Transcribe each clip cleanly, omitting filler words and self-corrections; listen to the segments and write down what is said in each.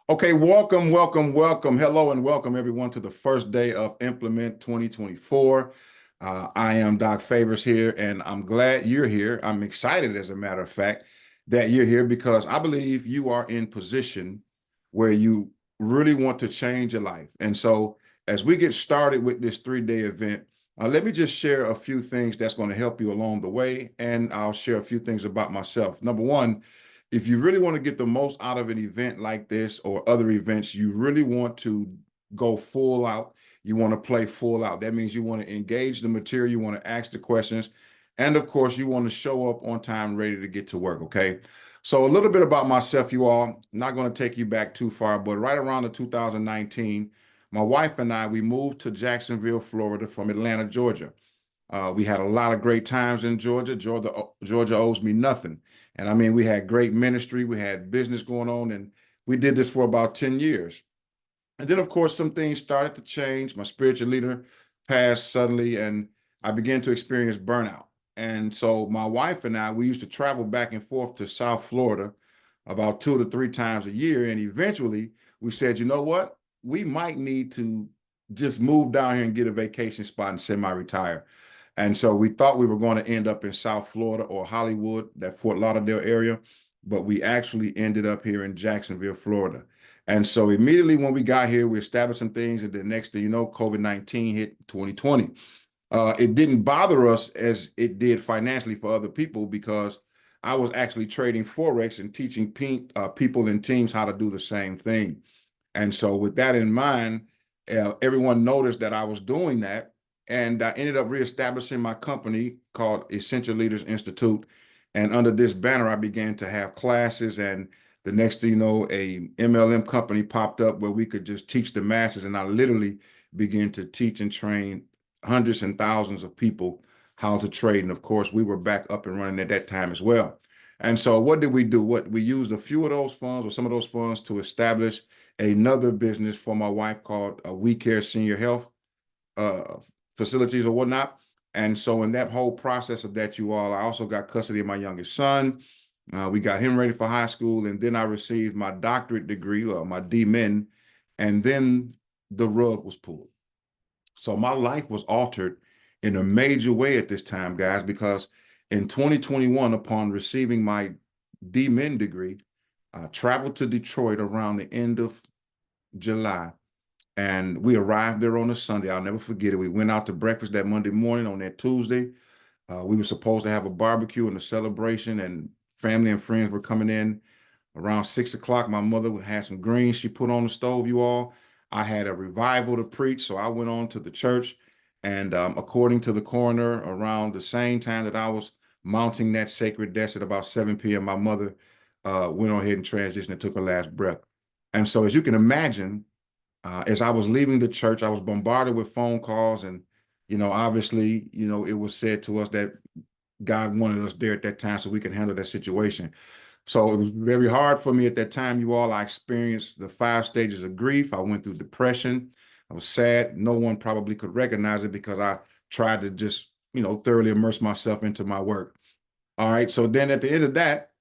Okay, welcome. Hello and welcome everyone to the first day of Implement 2024. I am Doc Favors here, and I'm glad you're here. I'm excited, as a matter of fact, that you're here because I believe you are in position where you really want to change your life. And so, as we get started with this 3-day event, let me just share a few things that's going to help you along the way, and I'll share a few things about myself. Number one, if you really want to get the most out of an event like this or other events, you really want to go full out. You want to play full out. That means you want to engage the material, you want to ask the questions, and of course, you want to show up on time, ready to get to work. Okay. So, a little bit about myself, you all. I'm not going to take you back too far, but right around the 2019, my wife and I, we moved to Jacksonville, Florida from Atlanta, Georgia. We had a lot of great times in Georgia. Georgia owes me nothing. And I mean, we had great ministry, we had business going on, and we did this for about 10 years. And then, of course, some things started to change. My spiritual leader passed suddenly, and I began to experience burnout. And so my wife and I, we used to travel back and forth to South Florida about 2 to 3 times a year. And eventually we said, you know what? We might need to just move down here and get a vacation spot and semi-retire. And so we thought we were going to end up in South Florida or Hollywood, that Fort Lauderdale area, but we actually ended up here in Jacksonville, Florida. And so immediately when we got here, we established some things, and the next thing you know, COVID-19 hit 2020. It didn't bother us as it did financially for other people because I was actually trading Forex and teaching people and teams how to do the same thing. And so with that in mind, everyone noticed that I was doing that. And I ended up reestablishing my company called Essential Leaders Institute. And under this banner, I began to have classes. And the next thing you know, a MLM company popped up where we could just teach the masses. And I literally began to teach and train hundreds and thousands of people how to trade. And of course, we were back up and running at that time as well. And so what did we do? What we used a few of those funds or some of those funds to establish another business for my wife called We Care Senior Health uh, Facilities or whatnot. And so in that whole process of that, you all, I also got custody of my youngest son. We got him ready for high school, and then I received my doctorate degree, my DMin, and then the rug was pulled. So my life was altered in a major way at this time, guys, because in 2021, upon receiving my DMin degree, I traveled to Detroit around the end of July, and we arrived there on a Sunday. I'll never forget it. We went out to breakfast that Monday morning. On that Tuesday, we were supposed to have a barbecue and a celebration, and family and friends were coming in. Around 6 o'clock, my mother had some greens she put on the stove, you all. I had a revival to preach, so I went on to the church. And according to the coroner, around the same time that I was mounting that sacred desk at about 7 p.m., my mother went on ahead and transitioned and took her last breath. And so, as you can imagine, as I was leaving the church, I was bombarded with phone calls. And, obviously, it was said to us that God wanted us there at that time so we could handle that situation. So it was very hard for me at that time, you all. I experienced the 5 stages of grief. I went through depression. I was sad. No one probably could recognize it because I tried to just, thoroughly immerse myself into my work. All right. So then at the end of that,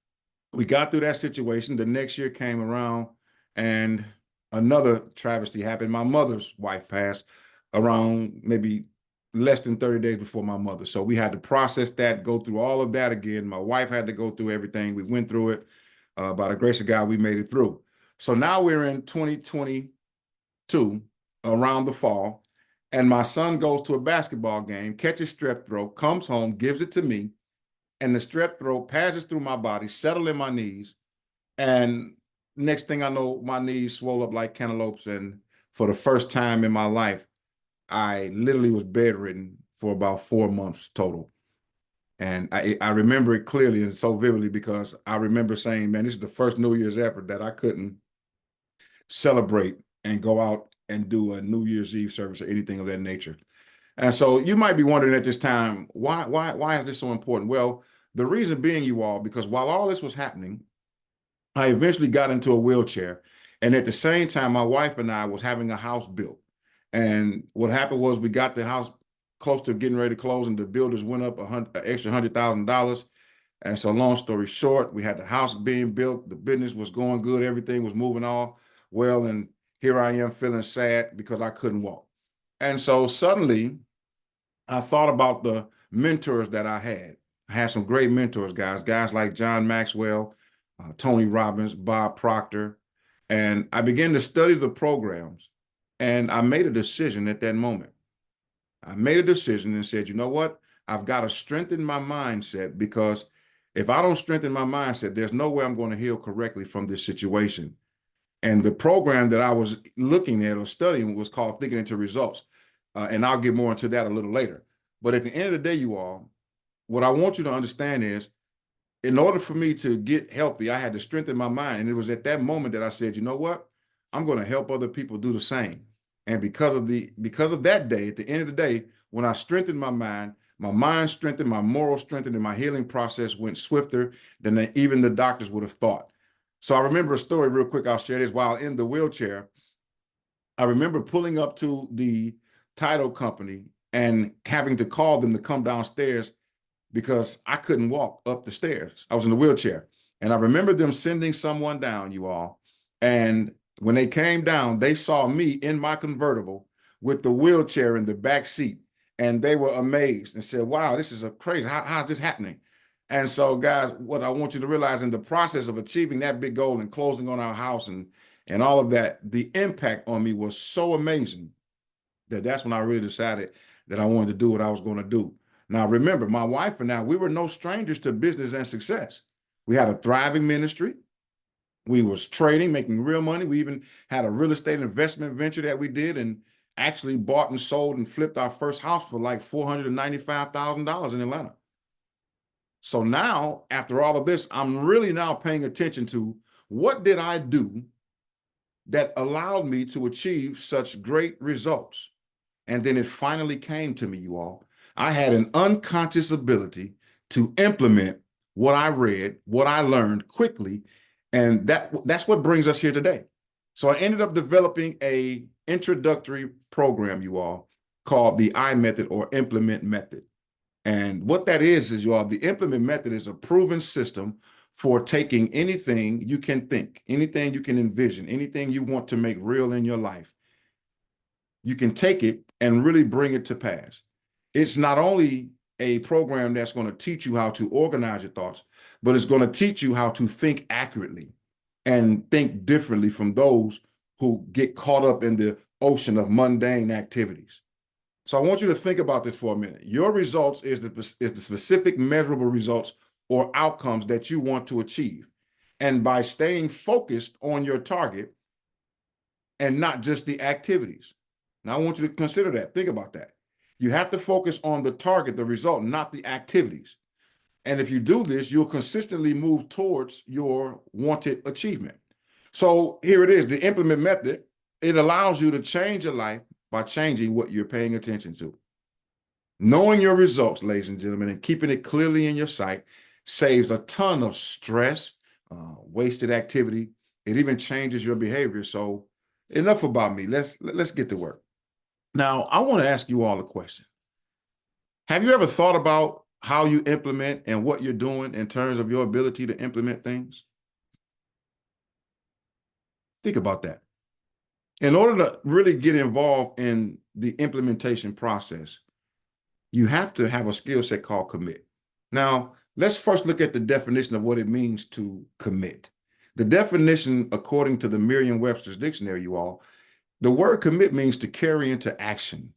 we got through that situation. The next year came around and another travesty happened. My mother's wife passed around maybe less than 30 days before my mother. So we had to process that, go through all of that again. My wife had to go through everything. We went through it. By the grace of God, we made it through. So now we're in 2022 around the fall, and my son goes to a basketball game, catches strep throat, comes home, gives it to me, and the strep throat passes through my body, settle in my knees, and next thing I know, my knees swell up like cantaloupes. And for the first time in my life, I literally was bedridden for about 4 months total. And I remember it clearly and so vividly because I remember saying, man, this is the first New Year's effort that I couldn't celebrate and go out and do a New Year's Eve service or anything of that nature. And so you might be wondering at this time, why is this so important? Well, the reason being, you all, because while all this was happening, I eventually got into a wheelchair. And at the same time, my wife and I was having a house built. And what happened was we got the house close to getting ready to close, and the builders went up an extra $100,000. And so long story short, we had the house being built. The business was going good. Everything was moving all. well, and here I am feeling sad because I couldn't walk. And so suddenly I thought about the mentors that I had. I had some great mentors, guys like John Maxwell, Tony Robbins, Bob Proctor. And I began to study the programs, and I made a decision at that moment. I made a decision and said, you know what? I've got to strengthen my mindset, because if I don't strengthen my mindset, there's no way I'm going to heal correctly from this situation. And the program that I was looking at or studying was called Thinking into Results. And I'll get more into that a little later. But at the end of the day, you all, what I want you to understand is, in order for me to get healthy, I had to strengthen my mind. And it was at that moment that I said, you know what? I'm going to help other people do the same. And because of that day, at the end of the day, when I strengthened my mind strengthened, my moral strengthened, and my healing process went swifter than even the doctors would have thought. So I remember a story real quick. I'll share this. While in the wheelchair, I remember pulling up to the title company and having to call them to come downstairs because I couldn't walk up the stairs. I was in a wheelchair. And I remember them sending someone down, you all. And when they came down, they saw me in my convertible with the wheelchair in the back seat. And they were amazed and said, wow, this is crazy. How's this happening? And so, guys, what I want you to realize, in the process of achieving that big goal and closing on our house and all of that, the impact on me was so amazing that that's when I really decided that I wanted to do what I was going to do. Now, remember, my wife and I, we were no strangers to business and success. We had a thriving ministry. We was trading, making real money. We even had a real estate investment venture that we did, and actually bought and sold and flipped our first house for like $495,000 in Atlanta. So now, after all of this, I'm really now paying attention to, what did I do that allowed me to achieve such great results? And then it finally came to me, you all. I had an unconscious ability to implement what I read, what I learned quickly, and that's what brings us here today. So I ended up developing a introductory program, you all, called the I method, or implement method. And what that is, you all, the implement method is a proven system for taking anything you can think, anything you can envision, anything you want to make real in your life. You can take it and really bring it to pass. It's not only a program that's going to teach you how to organize your thoughts, but it's going to teach you how to think accurately and think differently from those who get caught up in the ocean of mundane activities. So I want you to think about this for a minute. Your results is the specific measurable results or outcomes that you want to achieve. And by staying focused on your target and not just the activities. Now, I want you to consider that. Think about that. You have to focus on the target, the result, not the activities. And if you do this, you'll consistently move towards your wanted achievement. So here it is, the implement method. It allows you to change your life by changing what you're paying attention to. Knowing your results, ladies and gentlemen, and keeping it clearly in your sight saves a ton of stress, wasted activity. It even changes your behavior. So enough about me. Let's get to work. Now, I want to ask you all a question. Have you ever thought about how you implement and what you're doing in terms of your ability to implement things? Think about that. In order to really get involved in the implementation process, you have to have a skill set called commit. Now, let's first look at the definition of what it means to commit. The definition, according to the Merriam-Webster's dictionary, you all, the word commit means to carry into action.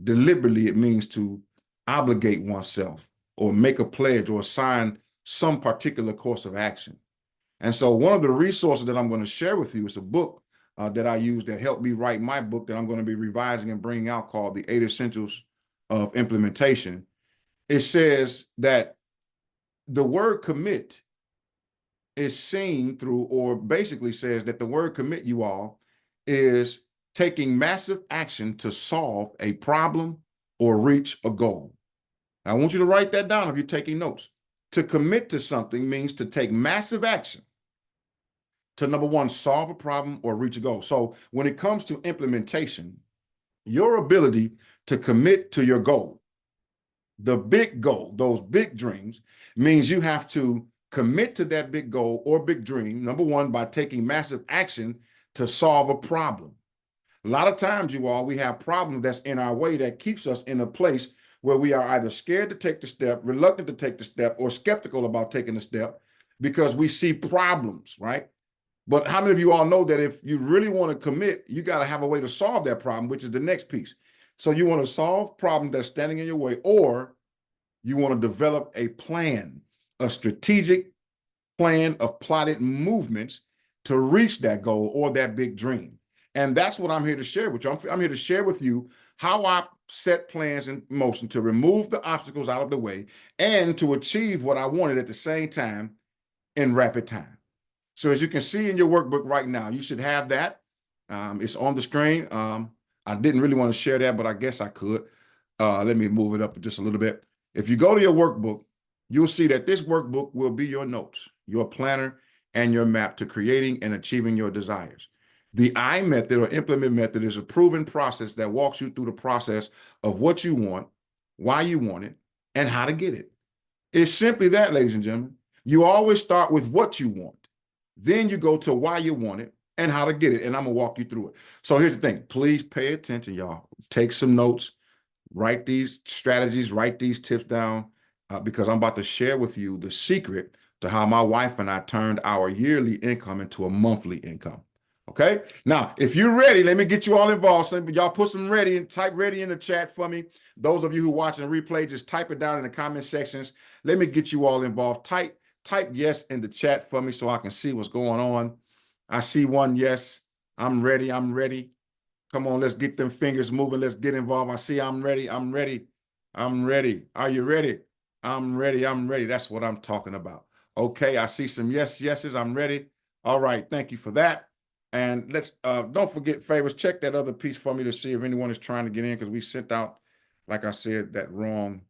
Deliberately, it means to obligate oneself or make a pledge or assign some particular course of action. And so one of the resources that I'm going to share with you is a book that I use that helped me write my book that I'm going to be revising and bringing out, called The 8 Essentials of Implementation. It says that the word commit is seen through, or basically says that the word commit, you all, is taking massive action to solve a problem or reach a goal. I want you to write that down if you're taking notes. To commit to something means to take massive action to, number one, solve a problem or reach a goal. So when it comes to implementation, your ability to commit to your goal, the big goal, those big dreams, means you have to commit to that big goal or big dream, number one, by taking massive action to solve a problem. A lot of times, you all, we have problems that's in our way that keeps us in a place where we are either scared to take the step, reluctant to take the step, or skeptical about taking the step because we see problems, right? But how many of you all know that if you really want to commit, you got to have a way to solve that problem, which is the next piece. So you want to solve problems that's standing in your way, or you want to develop a plan, a strategic plan of plotted movements to reach that goal or that big dream. And that's what I'm here to share with you. I'm here to share with you how I set plans in motion to remove the obstacles out of the way and to achieve what I wanted at the same time in rapid time. So as you can see in your workbook right now, you should have that. It's on the screen. I didn't really want to share that, but I guess I could. Let me move it up just a little bit. If you go to your workbook, you'll see that this workbook will be your notes, your planner, and your map to creating and achieving your desires. The I method or implement method is a proven process that walks you through the process of what you want, why you want it, and how to get it. It's simply that, ladies and gentlemen. You always start with what you want. Then you go to why you want it and how to get it. And I'm going to walk you through it. So here's the thing. Please pay attention, y'all. Take some notes. Write these strategies. Write these tips down because I'm about to share with you the secret to how my wife and I turned our yearly income into a monthly income. Okay. Now, if you're ready, let me get you all involved. Y'all put some ready and type ready in the chat for me. Those of you who watching the replay, just type it down in the comment sections. Let me get you all involved. Type yes in the chat for me so I can see what's going on. I see one yes. I'm ready. I'm ready. Come on, let's get them fingers moving. Let's get involved. I see I'm ready. I'm ready. I'm ready. Are you ready? I'm ready. I'm ready. That's what I'm talking about. Okay, I see some yeses. I'm ready. All right, thank you for that. And let's don't forget, favors, check that other piece for me to see if anyone is trying to get in, because we sent out, like I said, that wrong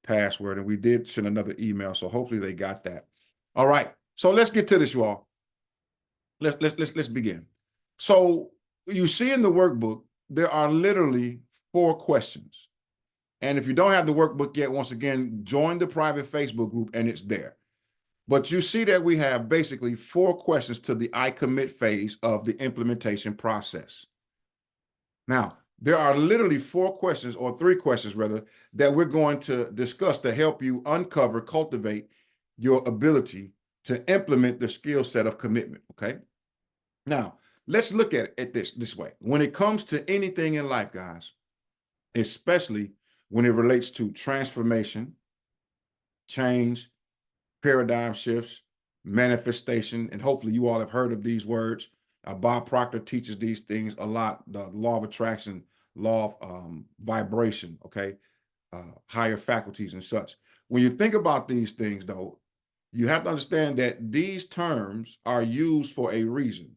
password, and we did send another email. So hopefully they got that. All right. So let's get to this, you all. Let's begin. So you see in the workbook, there are literally 4 questions. And if you don't have the workbook yet, once again, join the private Facebook group and it's there. But you see that we have basically 4 questions to the I commit phase of the implementation process. Now, there are literally 4 questions, or 3 questions rather, that we're going to discuss to help you uncover, cultivate your ability to implement the skill set of commitment, okay? Now, let's look at it this way. When it comes to anything in life, guys, especially when it relates to transformation, change, paradigm shifts, manifestation, and hopefully you all have heard of these words. Bod Proctor teaches these things a lot, the law of attraction, law of vibration, okay, higher faculties and such. When you think about these things, though, you have to understand that these terms are used for a reason,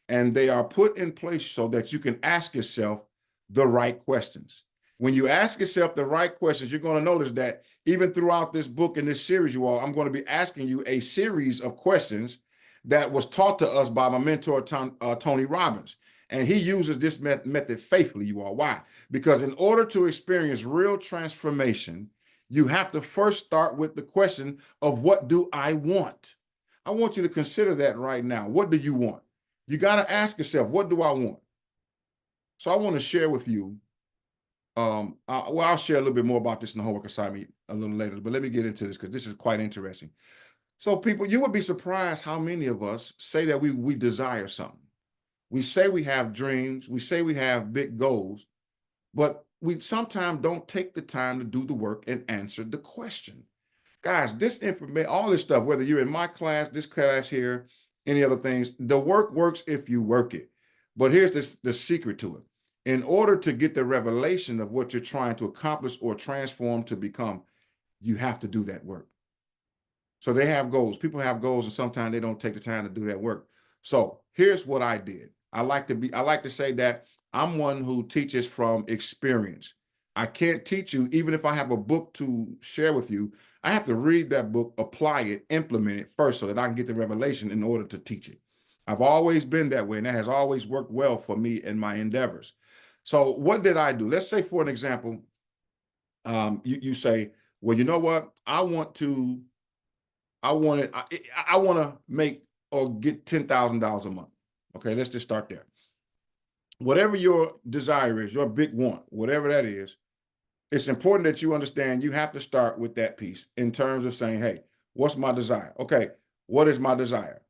and they are put in place so that you can ask yourself the right questions. When you ask yourself the right questions, you're going to notice that even throughout this book and this series, you all, I'm going to be asking you a series of questions that was taught to us by my mentor, Tony Robbins. And he uses this method faithfully, you all. Why? Because in order to experience real transformation, you have to first start with the question of, what do I want? I want you to consider that right now. What do you want? You got to ask yourself, what do I want? So I want to share with you. I'll share a little bit more about this in the homework assignment a little later, but let me get into this because this is quite interesting. So people, you would be surprised how many of us say that we desire something. We say we have dreams, we say we have big goals, but we sometimes don't take the time to do the work and answer the question. Guys, this information, all this stuff, whether you're in my class, this class here, any other things, the work works if you work it. But here's the secret to it. In order to get the revelation of what you're trying to accomplish or transform to become, you have to do that work. So they have goals. People have goals, and sometimes they don't take the time to do that work. So here's what I did. I like to say that I'm one who teaches from experience. I can't teach you, even if I have a book to share with you. I have to read that book, apply it, implement it first so that I can get the revelation in order to teach it. I've always been that way, and that has always worked well for me in my endeavors. So what did I do? Let's say, for an example, you say, well, you know what? I want to make or get $10,000 a month. Okay, let's just start there. Whatever your desire is, your big want, whatever that is, it's important that you understand you have to start with that piece in terms of saying, hey, what's my desire? Okay, what is my desire?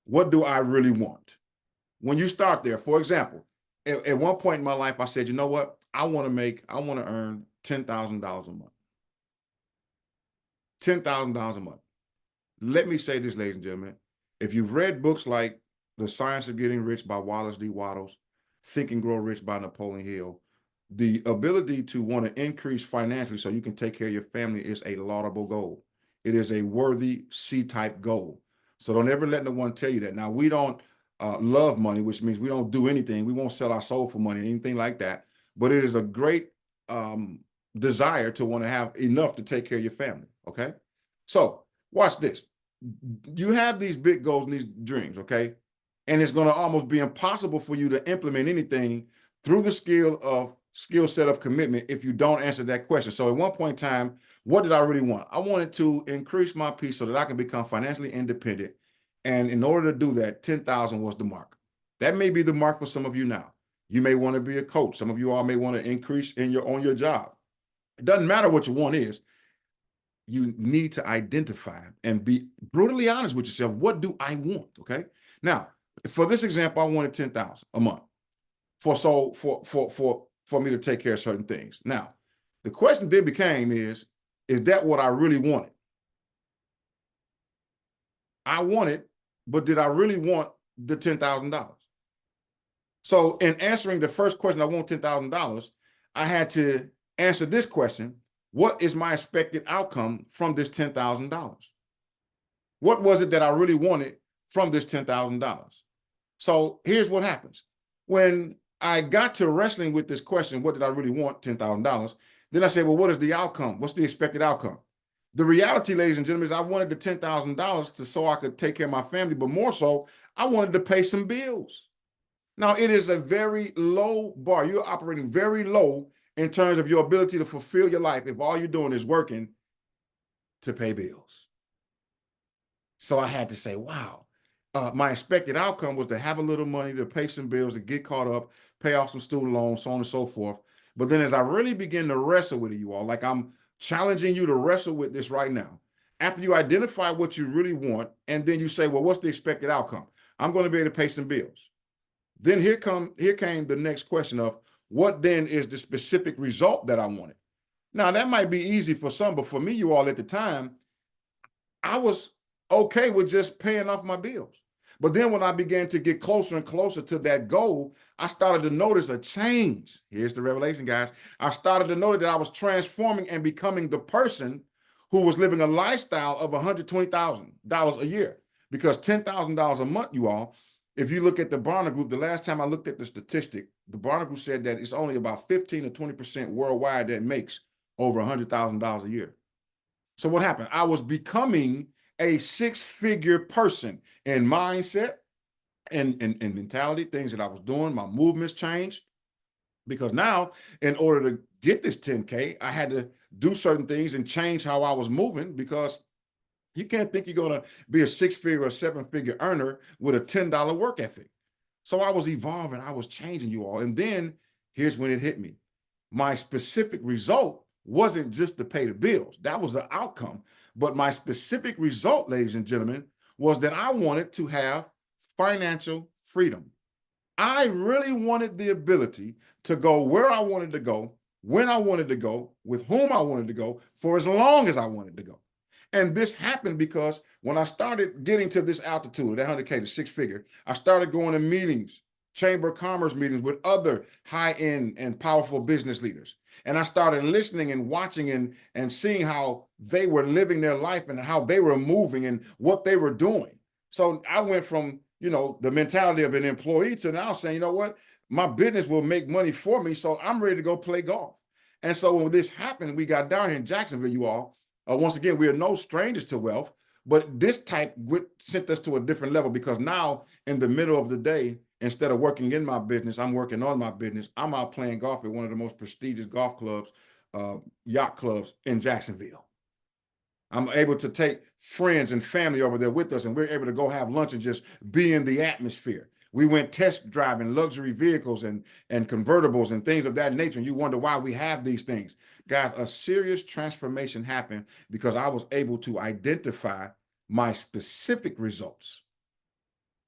What do I really want? When you start there, for example, at one point in my life, I said, you know what? I want to earn $10,000 a month. $10,000 a month. Let me say this, ladies and gentlemen. If you've read books like The Science of Getting Rich by Wallace D. Wattles, Think and Grow Rich by Napoleon Hill, the ability to want to increase financially so you can take care of your family is a laudable goal. It is a worthy C-type goal. So don't ever let no one tell you that. Now, we don't love money, which means we don't do anything. We won't sell our soul for money, anything like that. But it is a great desire to want to have enough to take care of your family, okay? So watch this. You have these big goals and these dreams, okay? And it's going to almost be impossible for you to implement anything through the skill set of commitment if you don't answer that question. So at one point in time, what did I really want? I wanted to increase my peace so that I can become financially independent. And in order to do that, 10,000 was the mark. That may be the mark for some of you now. You may want to be a coach. Some of you all may want to increase on your job. It doesn't matter what your want is. You need to identify and be brutally honest with yourself. What do I want? Okay. Now, for this example, I wanted 10,000 a month for me to take care of certain things. Now, the question then became is that what I really wanted? I wanted, but did I really want the $10,000? So in answering the first question, I want $10,000, I had to answer this question. What is my expected outcome from this $10,000? What was it that I really wanted from this $10,000? So here's what happens. When I got to wrestling with this question, what did I really want, $10,000? Then I said, well, what is the outcome? What's the expected outcome? The reality, ladies and gentlemen, is I wanted the $10,000 so I could take care of my family, but more so, I wanted to pay some bills. Now, it is a very low bar. You're operating very low in terms of your ability to fulfill your life if all you're doing is working to pay bills. So I had to say, wow, my expected outcome was to have a little money to pay some bills, to get caught up, pay off some student loans, so on and so forth. But then as I really begin to wrestle with it, you all, like I'm challenging you to wrestle with this right now. After you identify what you really want, and then you say, well, what's the expected outcome? I'm going to be able to pay some bills. Then here came the next question of what then is the specific result that I wanted? Now, that might be easy for some, but for me, you all at the time, I was okay with just paying off my bills. But then when I began to get closer and closer to that goal, I started to notice a change. Here's the revelation, guys. I started to notice that I was transforming and becoming the person who was living a lifestyle of $120,000 a year. Because $10,000 a month, you all, if you look at the Barna Group, the last time I looked at the statistic, the Barna Group said that it's only about 15 to 20% worldwide that makes over $100,000 a year. So what happened? I was becoming a six-figure person in mindset and mentality, things that I was doing. My movements changed because now in order to get this 10K, I had to do certain things and change how I was moving because you can't think you're going to be a six-figure or seven-figure earner with a $10 work ethic. So I was evolving. I was changing, you all. And then here's when it hit me. My specific result wasn't just to pay the bills. That was the outcome. But my specific result, ladies and gentlemen, was that I wanted to have financial freedom. I really wanted the ability to go where I wanted to go, when I wanted to go, with whom I wanted to go, for as long as I wanted to go. And this happened because when I started getting to this altitude, that 100K to six-figure, I started going to meetings, Chamber of Commerce meetings with other high-end and powerful business leaders. And I started listening and watching and seeing how they were living their life and how they were moving and what they were doing. So I went from, the mentality of an employee to now saying, you know what, my business will make money for me, so I'm ready to go play golf. And so when this happened, we got down here in Jacksonville, you all. Once again, we are no strangers to wealth, but this type sent us to a different level because now in the middle of the day, instead of working in my business, I'm working on my business. I'm out playing golf at one of the most prestigious golf clubs, yacht clubs in Jacksonville. I'm able to take friends and family over there with us, and we're able to go have lunch and just be in the atmosphere. We went test driving luxury vehicles and convertibles and things of that nature. And you wonder why we have these things. Guys, a serious transformation happened because I was able to identify my specific results.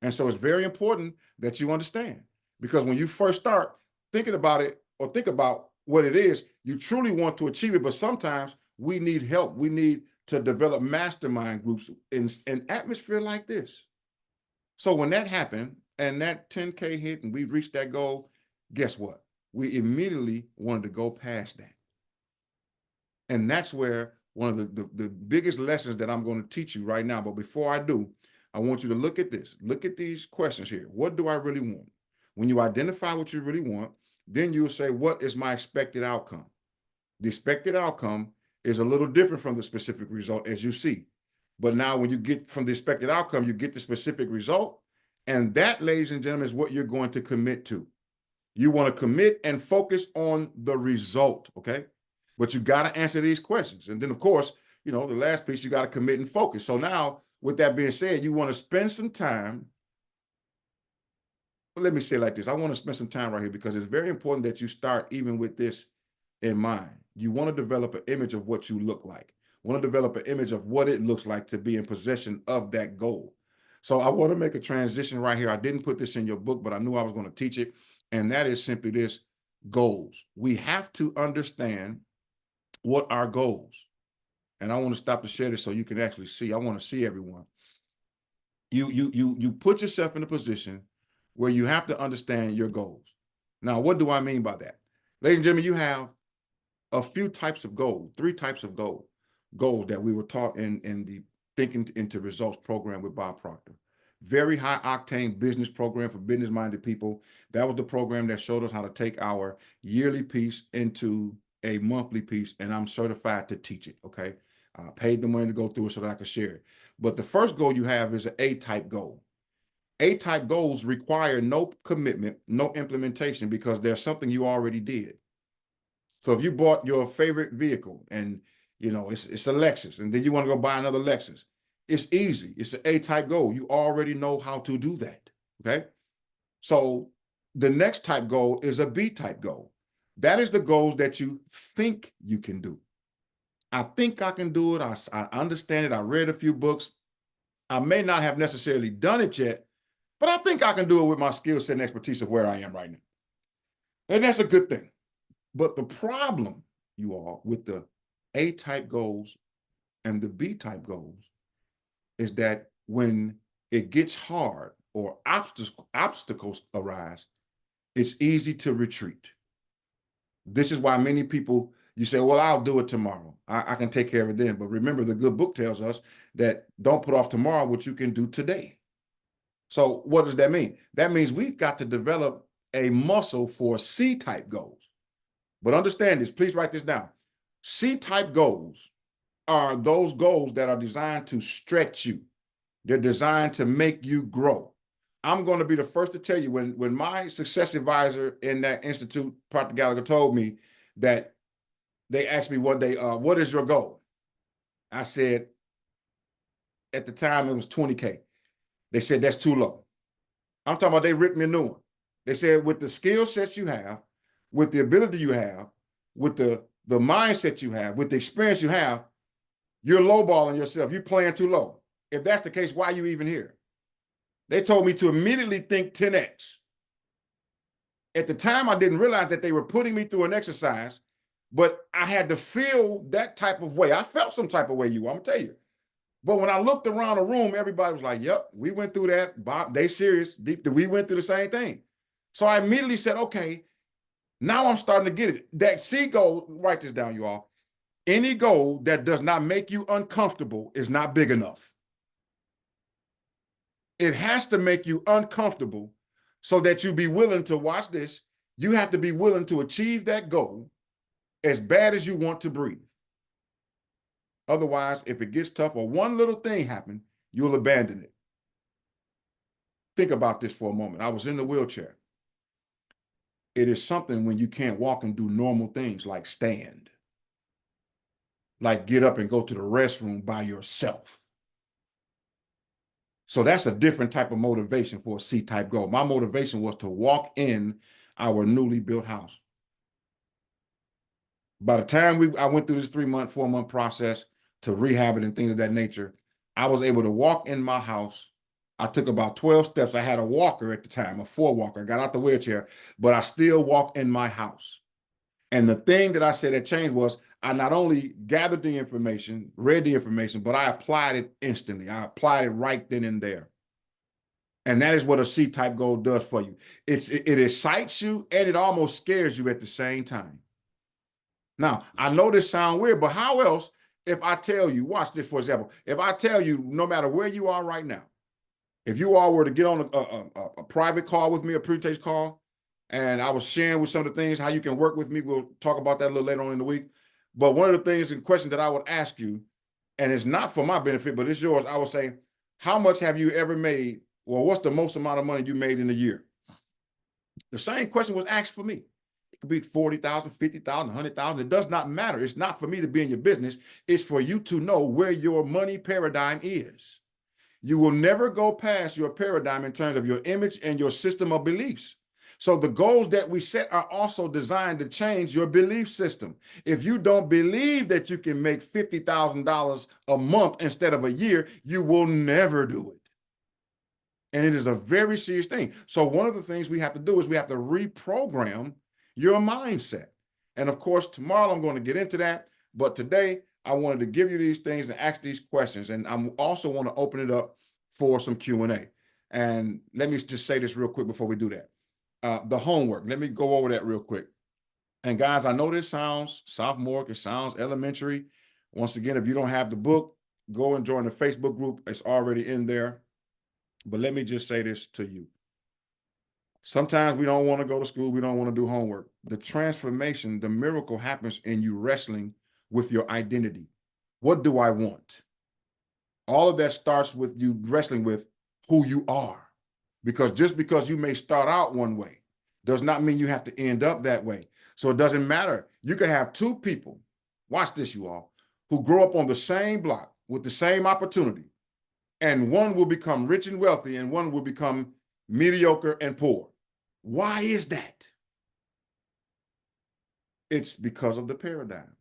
And so it's very important that you understand, because when you first start thinking about it, or think about what it is, you truly want to achieve it. But sometimes we need help. We need to develop mastermind groups in an atmosphere like this. So when that happened and that 10K hit and we reached that goal, guess what? We immediately wanted to go past that. And that's where one of the biggest lessons that I'm going to teach you right now. But before I do, I want you to look at this. Look at these questions here. What do I really want? When you identify what you really want, then you'll say, what is my expected outcome? The expected outcome is a little different from the specific result, as you see. But now when you get from the expected outcome, you get the specific result. And that, ladies and gentlemen, is what you're going to commit to. You want to commit and focus on the result, okay? But you got to answer these questions. And then, of course, the last piece, you got to commit and focus. So now, with that being said, you want to spend some time. Well, let me say it like this. I want to spend some time right here because it's very important that you start even with this in mind. You want to develop an image of what you look like. Want to develop an image of what it looks like to be in possession of that goal. So I want to make a transition right here. I didn't put this in your book, but I knew I was going to teach it. And that is simply this: goals. We have to understand what are goals. And I want to stop to share this so you can actually see. I want to see everyone. You put yourself in a position where you have to understand your goals. Now, what do I mean by that? Ladies and gentlemen, you have a few types of goals, 3 types of goals that we were taught in the Thinking into Results program with Bod Proctor. Very high octane business program for business minded people. That was the program that showed us how to take our yearly piece into a monthly piece, and I'm certified to teach it, okay? I paid the money to go through it so that I could share it. But the first goal you have is an A-type goal. A-type goals require no commitment, no implementation, because there's something you already did. So if you bought your favorite vehicle and it's a Lexus, and then you want to go buy another Lexus, it's easy. It's an A-type goal. You already know how to do that, okay? So the next type goal is a B-type goal. That is the goals that you think you can do. I think I can do it. I understand it. I read a few books. I may not have necessarily done it yet, but I think I can do it with my skill set and expertise of where I am right now. And that's a good thing. But the problem, you all, with the A-type goals and the B-type goals is that when it gets hard or obstacles arise, it's easy to retreat. This is why many people, you say, well, I'll do it tomorrow. I can take care of it then. But remember, the good book tells us that don't put off tomorrow what you can do today. So what does that mean? That means we've got to develop a muscle for C-type goals. But understand this, please write this down. C-type goals are those goals that are designed to stretch you. They're designed to make you grow. I'm going to be the first to tell you, when my success advisor in that institute, Proctor Gallagher, told me that, they asked me one day, what is your goal? I said, at the time it was 20K. They said, that's too low. I'm talking about, they ripped me a new one. They said, with the skill sets you have, with the ability you have, with the mindset you have, with the experience you have, you're lowballing yourself. You're playing too low. If that's the case, why are you even here? They told me to immediately think 10X. At the time, I didn't realize that they were putting me through an exercise, but I had to feel that type of way. I felt some type of way, I'm going to tell you. But when I looked around the room, everybody was like, yep, we went through that. Bob, they serious. We went through the same thing. So I immediately said, okay, now I'm starting to get it. That C goal, write this down, you all. Any goal that does not make you uncomfortable is not big enough. It has to make you uncomfortable so that you be willing to, watch this, you have to be willing to achieve that goal as bad as you want to breathe. Otherwise, if it gets tough or one little thing happens, you'll abandon it. Think about this for a moment. I was in the wheelchair. It is something when you can't walk and do normal things like stand, like get up and go to the restroom by yourself. So that's a different type of motivation for a C-type goal. My motivation was to walk in our newly built house. By the time I went through this 3-month, 4-month process to rehab it and things of that nature, I was able to walk in my house. I took about 12 steps. I had a walker at the time, a 4-walker. I got out the wheelchair, but I still walked in my house. And the thing that I said that changed was I not only gathered the information, read the information, but I applied it instantly. I applied it right then and there. And that is what a C-type goal does for you. It excites you and it almost scares you at the same time. Now, I know this sounds weird, but how else if I tell you, watch this for example, if I tell you no matter where you are right now, if you all were to get on a private call with me, a pre-taste call, and I was sharing with some of the things, how you can work with me, we'll talk about that a little later on in the week. But one of the things and questions that I would ask you, and it's not for my benefit, but it's yours, I would say, how much have you ever made, or what's the most amount of money you made in a year? The same question was asked for me. It could be 40,000, 50,000, 100,000. It does not matter. It's not for me to be in your business. It's for you to know where your money paradigm is. You will never go past your paradigm in terms of your image and your system of beliefs. So the goals that we set are also designed to change your belief system. If you don't believe that you can make $50,000 a month instead of a year, you will never do it. And it is a very serious thing. So one of the things we have to do is we have to reprogram your mindset. And of course, tomorrow I'm going to get into that. But today I wanted to give you these things and ask these questions. And I also want to open it up for some Q&A. And let me just say this real quick before we do that. The homework, let me go over that real quick. And guys, I know this sounds sophomoric, it sounds elementary. Once again, if you don't have the book, go and join the Facebook group. It's already in there. But let me just say this to you. Sometimes we don't want to go to school. We don't want to do homework. The transformation, the miracle happens in you wrestling with your identity. What do I want? All of that starts with you wrestling with who you are. Because just because you may start out one way does not mean you have to end up that way. So it doesn't matter. You can have two people, watch this you all, who grow up on the same block with the same opportunity. And one will become rich and wealthy and one will become mediocre and poor. Why is that? It's because of the paradigm.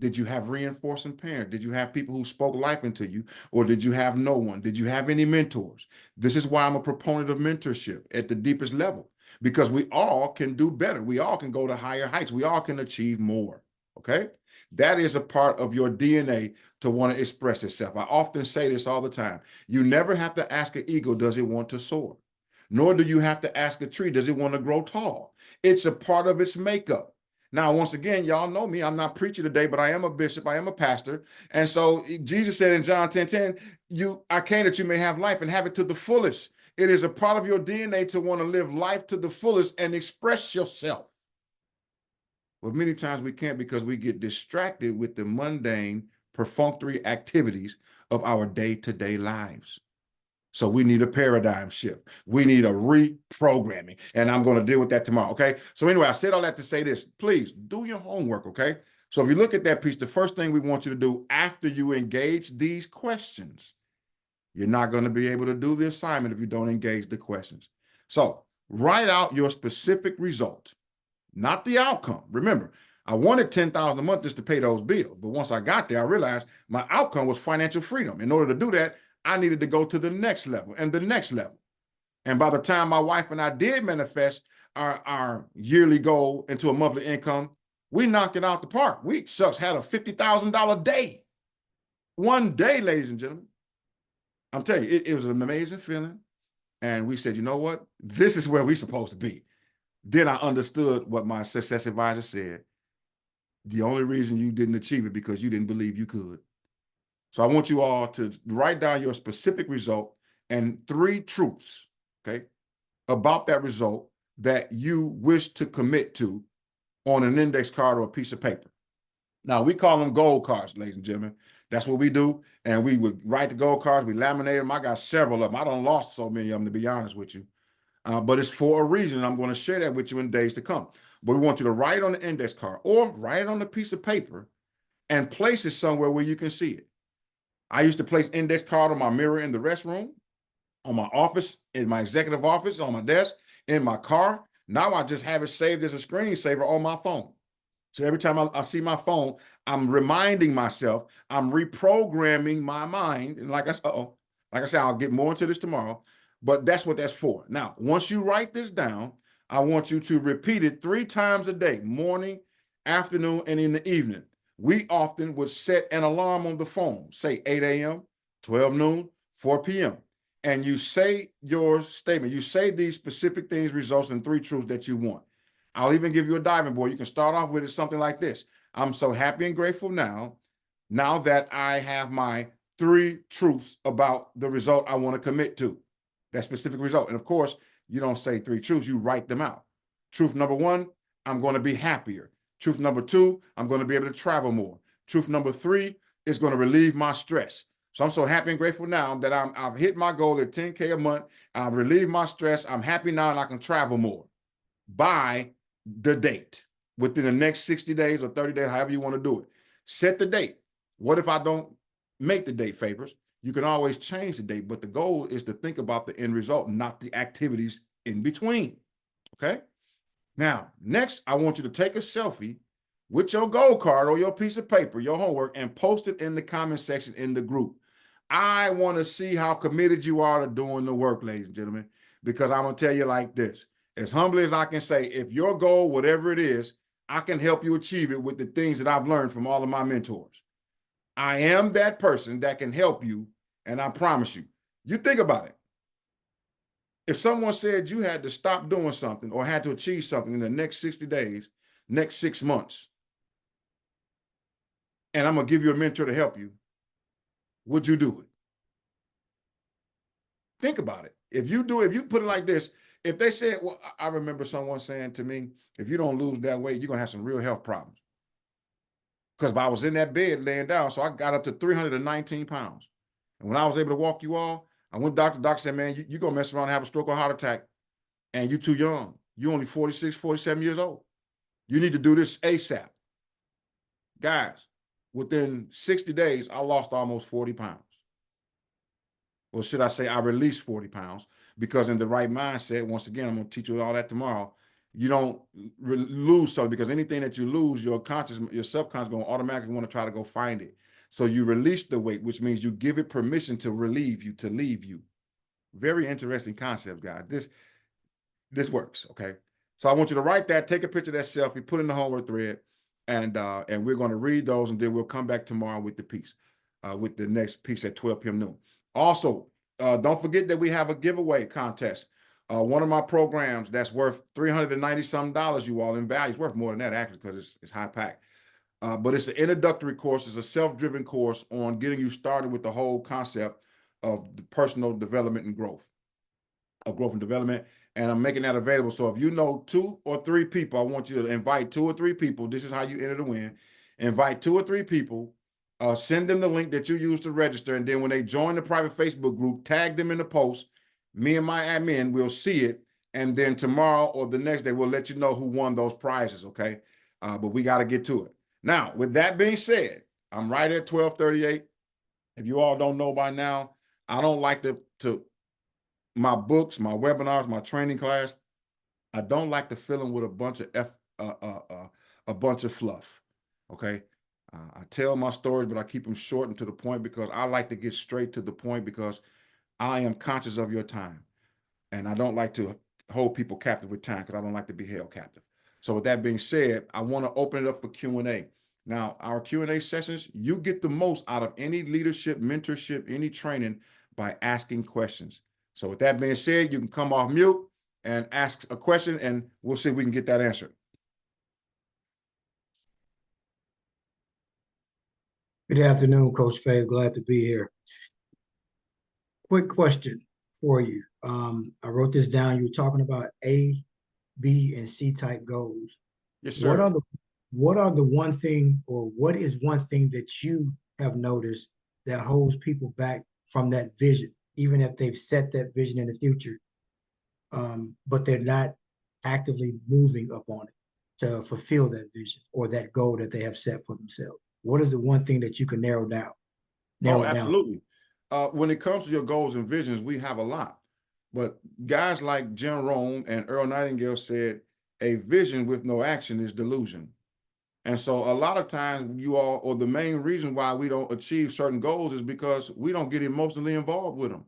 Did you have reinforcing parents? Did you have people who spoke life into you? Or did you have no one? Did you have any mentors? This is why I'm a proponent of mentorship at the deepest level, because we all can do better. We all can go to higher heights. We all can achieve more, okay? That is a part of your DNA to want to express itself. I often say this all the time. You never have to ask an eagle, does it want to soar? Nor do you have to ask a tree, does it want to grow tall? It's a part of its makeup. Now, once again, y'all know me. I'm not preaching today, but I am a bishop. I am a pastor. And so Jesus said in John 10:10, I came that you may have life and have it to the fullest. It is a part of your DNA to want to live life to the fullest and express yourself. But many times we can't because we get distracted with the mundane, perfunctory activities of our day-to-day lives. So we need a paradigm shift. We need a reprogramming. And I'm going to deal with that tomorrow, okay? So anyway, I said all that to say this. Please do your homework, okay? So if you look at that piece, the first thing we want you to do after you engage these questions, you're not going to be able to do the assignment if you don't engage the questions. So write out your specific result, not the outcome. Remember, I wanted $10,000 a month just to pay those bills. But once I got there, I realized my outcome was financial freedom. In order to do that, I needed to go to the next level and the next level. And by the time my wife and I did manifest our yearly goal into a monthly income, we knocked it out the park. We had a $50,000 day. One day, ladies and gentlemen. I'm telling you, it was an amazing feeling. And we said, you know what? This is where we're supposed to be. Then I understood what my success advisor said. The only reason you didn't achieve it because you didn't believe you could. So I want you all to write down your specific result and 3 truths, okay, about that result that you wish to commit to on an index card or a piece of paper. Now, we call them gold cards, ladies and gentlemen. That's what we do. And we would write the gold cards. We laminate them. I got several of them. I done lost so many of them, to be honest with you. But it's for a reason. I'm going to share that with you in days to come. But we want you to write it on the index card or write it on a piece of paper and place it somewhere where you can see it. I used to place index card on my mirror in the restroom, on my office, in my executive office, on my desk, in my car. Now I just have it saved as a screensaver on my phone. So every time I see my phone, I'm reminding myself, I'm reprogramming my mind. And like I said, I'll get more into this tomorrow, but that's what that's for. Now, once you write this down, I want you to repeat it 3 times a day, morning, afternoon, and in the evening. We often would set an alarm on the phone, say 8 a.m., 12 noon, 4 p.m. And you say your statement. You say these specific things results in 3 truths that you want. I'll even give you a diving board. You can start off with it something like this. I'm so happy and grateful now that I have my 3 truths about the result I want to commit to, that specific result. And of course, you don't say 3 truths, you write them out. Truth number 1, I'm going to be happier. Truth number 2, I'm going to be able to travel more. Truth number 3 is going to relieve my stress. So I'm so happy and grateful now that I've hit my goal at 10K a month. I've relieved my stress. I'm happy now and I can travel more by the date within the next 60 days or 30 days, however you want to do it. Set the date. What if I don't make the date, Favors? You can always change the date, but the goal is to think about the end result, not the activities in between. Okay? Now, next, I want you to take a selfie with your goal card or your piece of paper, your homework, and post it in the comment section in the group. I want to see how committed you are to doing the work, ladies and gentlemen, because I'm going to tell you like this. As humbly as I can say, if your goal, whatever it is, I can help you achieve it with the things that I've learned from all of my mentors. I am that person that can help you, and I promise you. You think about it. If someone said you had to stop doing something or had to achieve something in the next 60 days, next 6 months, and I'm going to give you a mentor to help you, would you do it? Think about it. If you put it like this, if they said, well, I remember someone saying to me, if you don't lose that weight, you're going to have some real health problems. Because I was in that bed laying down, so I got up to 319 pounds. And when I was able to walk you all, I went to the doctor said, man, you're going to mess around and have a stroke or heart attack, and you're too young. You're only 46, 47 years old. You need to do this ASAP. Guys, within 60 days, I lost almost 40 pounds. Or should I say I released 40 pounds, because in the right mindset, once again, I'm going to teach you all that tomorrow, you don't lose something, because anything that you lose, your subconscious is going to automatically want to try to go find it. So you release the weight, which means you give it permission to relieve you, to leave you. Very interesting concept, guys. This works, okay? So I want you to write that, take a picture of that selfie, put in the homework thread, and we're going to read those, and then we'll come back tomorrow with the piece, with the next piece at 12 p.m. noon. Also, don't forget that we have a giveaway contest. One of my programs that's worth $390-some, you all, in value. It's worth more than that, actually, because it's high pack. But it's an introductory course. It's a self-driven course on getting you started with the whole concept of the personal development and growth, of growth and development. And I'm making that available. So if you know 2 or 3 people, I want you to invite 2 or 3 people. This is how you enter to win. Invite 2 or 3 people. Send them the link that you use to register. And then when they join the private Facebook group, tag them in the post. Me and my admin will see it. And then tomorrow or the next day, we'll let you know who won those prizes, okay? But we got to get to it. Now, with that being said, I'm right at 12:38. If you all don't know by now, I don't like to my books, my webinars, my training class, I don't like to fill them with a bunch of fluff, okay? I tell my stories, but I keep them short and to the point, because I like to get straight to the point, because I am conscious of your time. And I don't like to hold people captive with time, because I don't like to be held captive. So with that being said, I want to open it up for Q&A. Now, our Q&A sessions, you get the most out of any leadership, mentorship, any training by asking questions. So with that being said, you can come off mute and ask a question, and we'll see if we can get that answered. Good afternoon, Coach Faye. Glad to be here. Quick question for you. I wrote this down. You were talking about A, B, and C type goals. Yes, sir. What are the one thing, or what is one thing that you have noticed that holds people back from that vision, even if they've set that vision in the future, but they're not actively moving up on it to fulfill that vision or that goal that they have set for themselves? What is the one thing that you can narrow down? narrow Oh, it down. absolutely. When it comes to your goals and visions, we have a lot. But guys like Jim Rohn and Earl Nightingale said, a vision with no action is delusion. And so a lot of times you all, or the main reason why we don't achieve certain goals is because we don't get emotionally involved with them.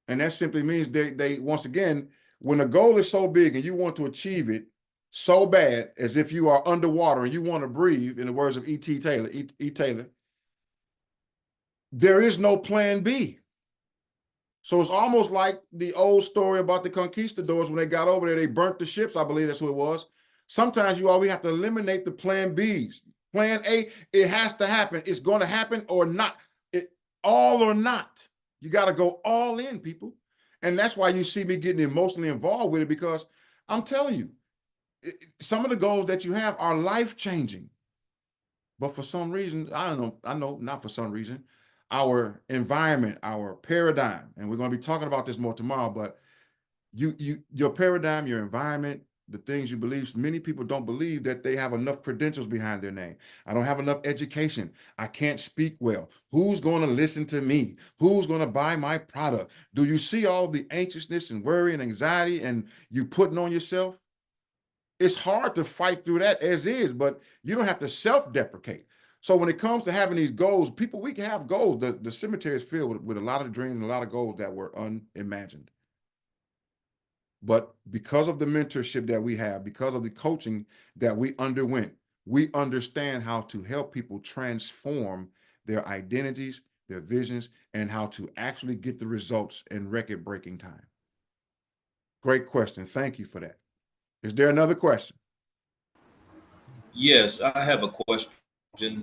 And that simply means they once again, when a goal is so big and you want to achieve it so bad, as if you are underwater and you want to breathe, in the words of E.T. Taylor, E. Taylor, there is no plan B. So it's almost like the old story about the conquistadors when they got over there, they burnt the ships. I believe that's what it was. Sometimes we have to eliminate the plan Bs. Plan A, it has to happen. It's going to happen or not. All or not. You got to go all in, people. And that's why you see me getting emotionally involved with it, because I'm telling you, some of the goals that you have are life-changing. But for some reason, I know not for some reason, our environment, our paradigm, and we're going to be talking about this more tomorrow, but your paradigm, your environment, the things you believe, many people don't believe that they have enough credentials behind their name. I don't have enough education. I can't speak well. Who's going to listen to me? Who's going to buy my product? Do you see all the anxiousness and worry and anxiety and you putting on yourself? It's hard to fight through that as is, but you don't have to self-deprecate. So when it comes to having these goals, people, we can have goals. The cemetery is filled with a lot of dreams and a lot of goals that were unimagined. But because of the mentorship that we have, because of the coaching that we underwent, we understand how to help people transform their identities, their visions, and how to actually get the results in record-breaking time. Great question. Thank you for that. Is there another question? Yes, I have a question.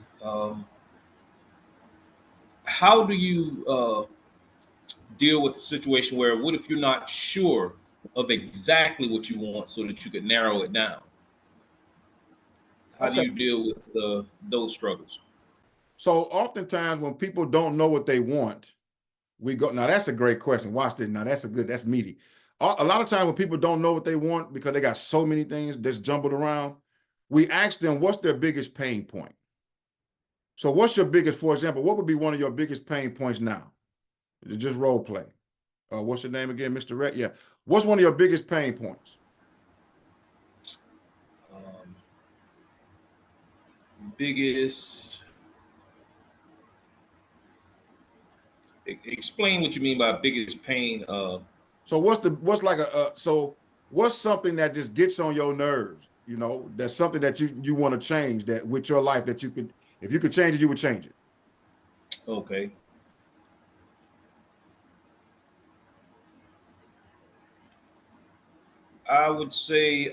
How do you deal with a situation where, what if you're not sure of exactly what you want so that you could narrow it down? How do Okay. you deal with those struggles? So oftentimes when people don't know what they want, we go, now that's a great question. Watch this. Now that's meaty. A lot of times when people don't know what they want because they got so many things that's jumbled around, we ask them, what's their biggest pain point? So what's your biggest, for example, what would be one of your biggest pain points now? Just role play. What's your name again, Mr. Rhett? Yeah. What's one of your biggest pain points? Um, Biggest, explain what you mean by biggest pain. So what's something that just gets on your nerves? That's something that you want to change, that with your life, that you could, if you could change it, you would change it. Okay. I would say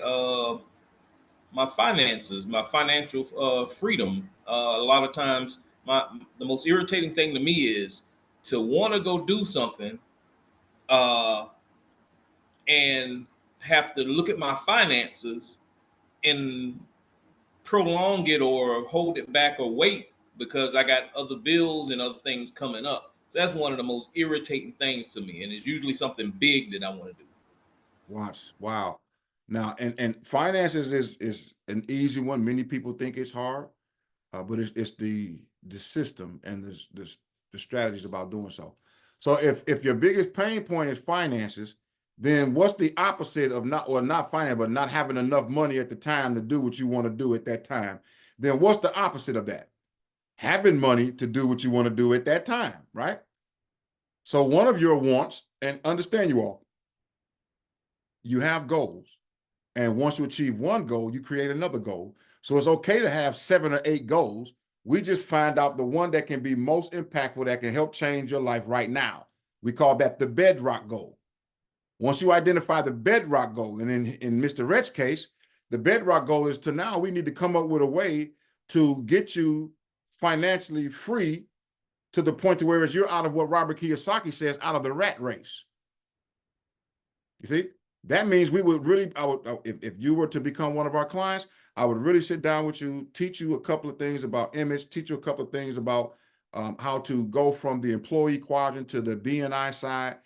my finances, my financial freedom. A lot of times, the most irritating thing to me is to want to go do something uh, and have to look at my finances and prolong it or hold it back or wait because I got other bills and other things coming up. So that's one of the most irritating things to me, and it's usually something big that I want to do. Wow. Now, and finances is an easy one. Many people think it's hard, but it's the system and the strategies about doing so. So if your biggest pain point is finances, then what's the opposite of not finance, but not having enough money at the time to do what you want to do at that time? Then what's the opposite of that? Having money to do what you want to do at that time, right? So one of your wants, and understand you all, you have goals. And once you achieve one goal, you create another goal. So it's okay to have 7 or 8 goals. We just find out the one that can be most impactful, that can help change your life right now. We call that the bedrock goal. Once you identify the bedrock goal, and in Mr. Rhett's case, the bedrock goal is to now we need to come up with a way to get you financially free to the point to where you're out of what Robert Kiyosaki says, out of the rat race. You see? That means we would really, if you were to become one of our clients, I would really sit down with you, teach you a couple of things about image, teach you a couple of things about how to go from the employee quadrant to the BNI side,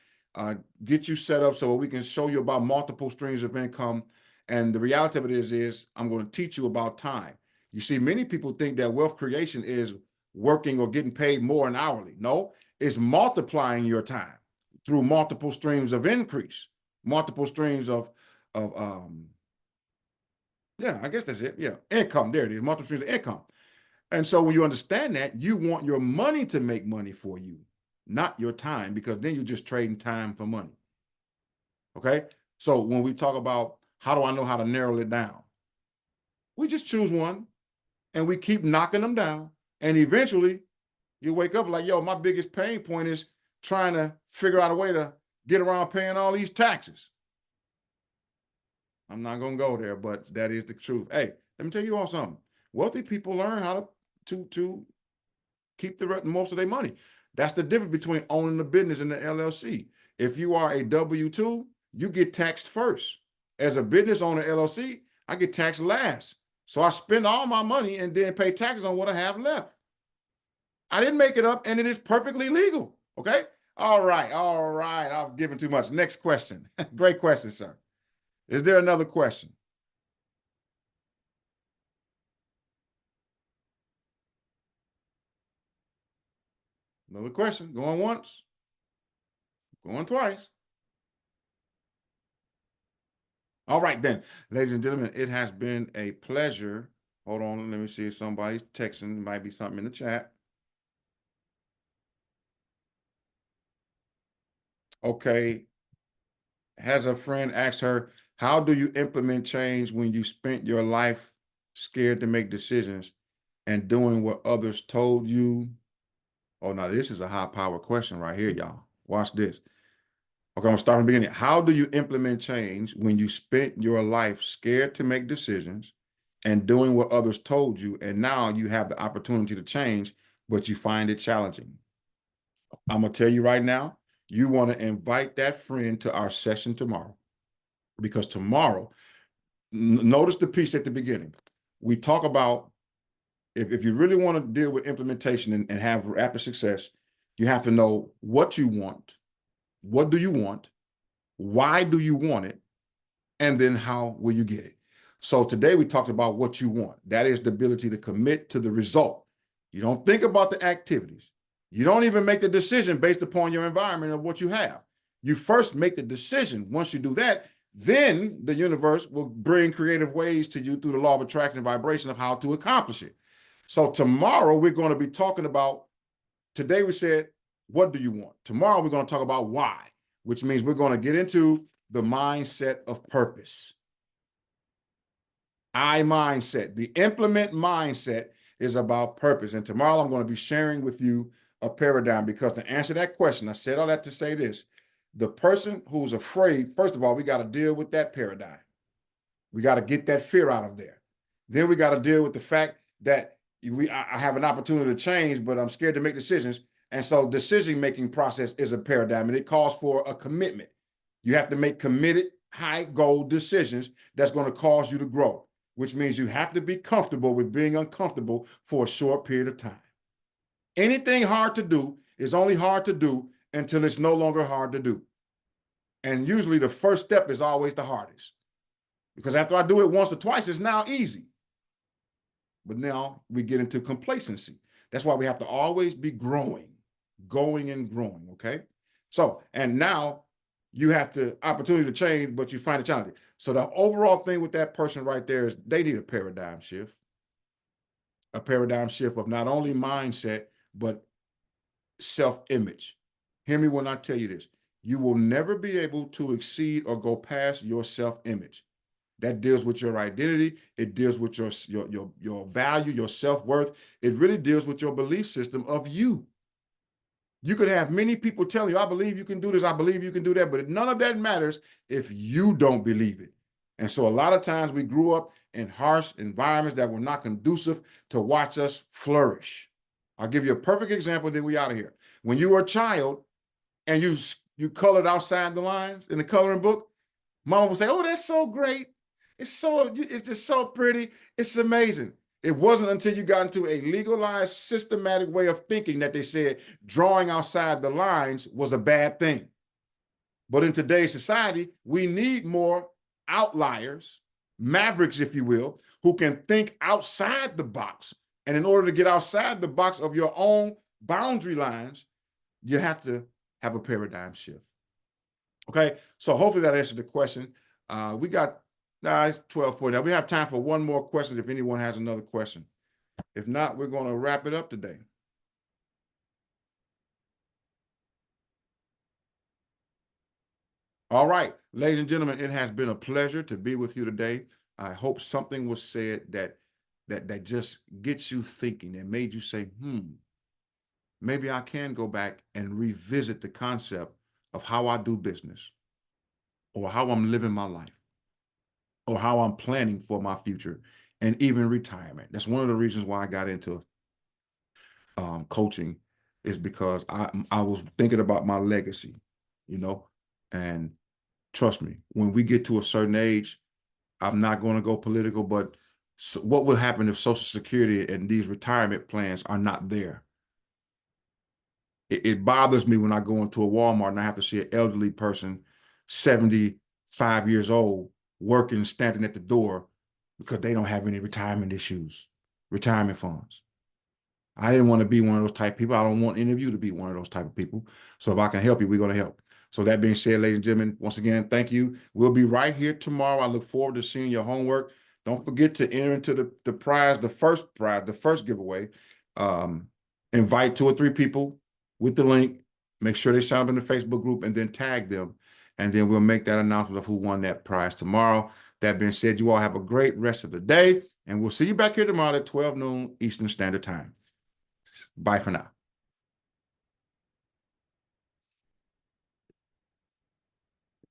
get you set up so we can show you about multiple streams of income. And the reality of it is I'm going to teach you about time. You see, many people think that wealth creation is working or getting paid more an hourly. No, it's multiplying your time through multiple streams of increase, multiple streams of yeah, I guess that's it. Yeah, income. There it is, multiple streams of income. And so when you understand that, you want your money to make money for you, not your time, because then you're just trading time for money. Okay. So when we talk about how do I know how to narrow it down, we just choose one and we keep knocking them down. And eventually you wake up like, yo, my biggest pain point is trying to figure out a way to get around paying all these taxes. I'm not going to go there, but that is the truth. Hey, let me tell you all something. Wealthy people learn how to keep the most of their money. That's the difference between owning the business and the LLC. If you are a W-2, you get taxed first. As a business owner LLC, I get taxed last. So I spend all my money and then pay taxes on what I have left. I didn't make it up, and it is perfectly legal. Okay? All right. I've given too much. Next question. Great question, sir. Is there another question? Another question. Going once. Going twice. All right, then, ladies and gentlemen, it has been a pleasure. Hold on, let me see if somebody's texting. There might be something in the chat. Okay. Has a friend asked her, how do you implement change when you spent your life scared to make decisions and doing what others told you? Oh, now this is a high power question right here, y'all. Watch this. Okay, I'm gonna start from the beginning. How do you implement change when you spent your life scared to make decisions and doing what others told you, and now you have the opportunity to change, but you find it challenging? I'm gonna tell you right now, you want to invite that friend to our session tomorrow, because tomorrow, notice the piece at the beginning. We talk about if you really want to deal with implementation and have rapid success, you have to know what you want, what do you want, why do you want it, and then how will you get it? So today we talked about what you want. That is the ability to commit to the result. You don't think about the activities. You don't even make the decision based upon your environment of what you have. You first make the decision. Once you do that, then the universe will bring creative ways to you through the law of attraction and vibration of how to accomplish it. So tomorrow we're going to be talking about, today we said, what do you want? Tomorrow we're going to talk about why, which means we're going to get into the mindset of purpose. I mindset. The implement mindset is about purpose. And tomorrow I'm going to be sharing with you a paradigm, because to answer that question, I said all that to say this. The person who's afraid, first of all, we got to deal with that paradigm. We got to get that fear out of there. Then we got to deal with the fact that I have an opportunity to change, but I'm scared to make decisions. And so decision-making process is a paradigm, and it calls for a commitment. You have to make committed, high-goal decisions that's going to cause you to grow, which means you have to be comfortable with being uncomfortable for a short period of time. Anything hard to do is only hard to do until it's no longer hard to do. And usually the first step is always the hardest, because after I do it once or twice, it's now easy. But now we get into complacency. That's why we have to always be growing, going and growing, okay? So, and now you have the opportunity to change, but you find it challenging. So the overall thing with that person right there is they need a paradigm shift of not only mindset, but self-image. Hear me when I tell you this. You will never be able to exceed or go past your self-image. That deals with your identity. It deals with your value, your self-worth. It really deals with your belief system of you. You could have many people telling you, I believe you can do this, I believe you can do that, but none of that matters if you don't believe it. And so a lot of times we grew up in harsh environments that were not conducive to watch us flourish. I'll give you a perfect example, then we out of here. When you were a child and you colored outside the lines in the coloring book, mama would say, oh, that's so great. It's just so pretty. It's amazing. It wasn't until you got into a legalized, systematic way of thinking that they said drawing outside the lines was a bad thing. But in today's society, we need more outliers, mavericks, if you will, who can think outside the box And in order to get outside the box of your own boundary lines, you have to have a paradigm shift. Okay, so hopefully that answered the question. We got, it's 12:40 now. We have time for one more question if anyone has another question. If not, we're going to wrap it up today. All right, ladies and gentlemen, it has been a pleasure to be with you today. I hope something was said that just gets you thinking and made you say, maybe I can go back and revisit the concept of how I do business, or how I'm living my life, or how I'm planning for my future, and even retirement. That's one of the reasons why I got into coaching, is because I was thinking about my legacy, and trust me, when we get to a certain age, I'm not going to go political, but what will happen if Social Security and these retirement plans are not there? It bothers me when I go into a Walmart and I have to see an elderly person, 75 years old, working, standing at the door because they don't have any retirement funds. I didn't want to be one of those type of people. I don't want any of you to be one of those type of people. So if I can help you, we're going to help. So that being said, ladies and gentlemen, once again, thank you. We'll be right here tomorrow. I look forward to seeing your homework. Don't forget to enter into the prize, the first giveaway. Invite 2 or 3 people with the link. Make sure they sign up in the Facebook group and then tag them. And then we'll make that announcement of who won that prize tomorrow. That being said, you all have a great rest of the day. And we'll see you back here tomorrow at 12 noon Eastern Standard Time. Bye for now.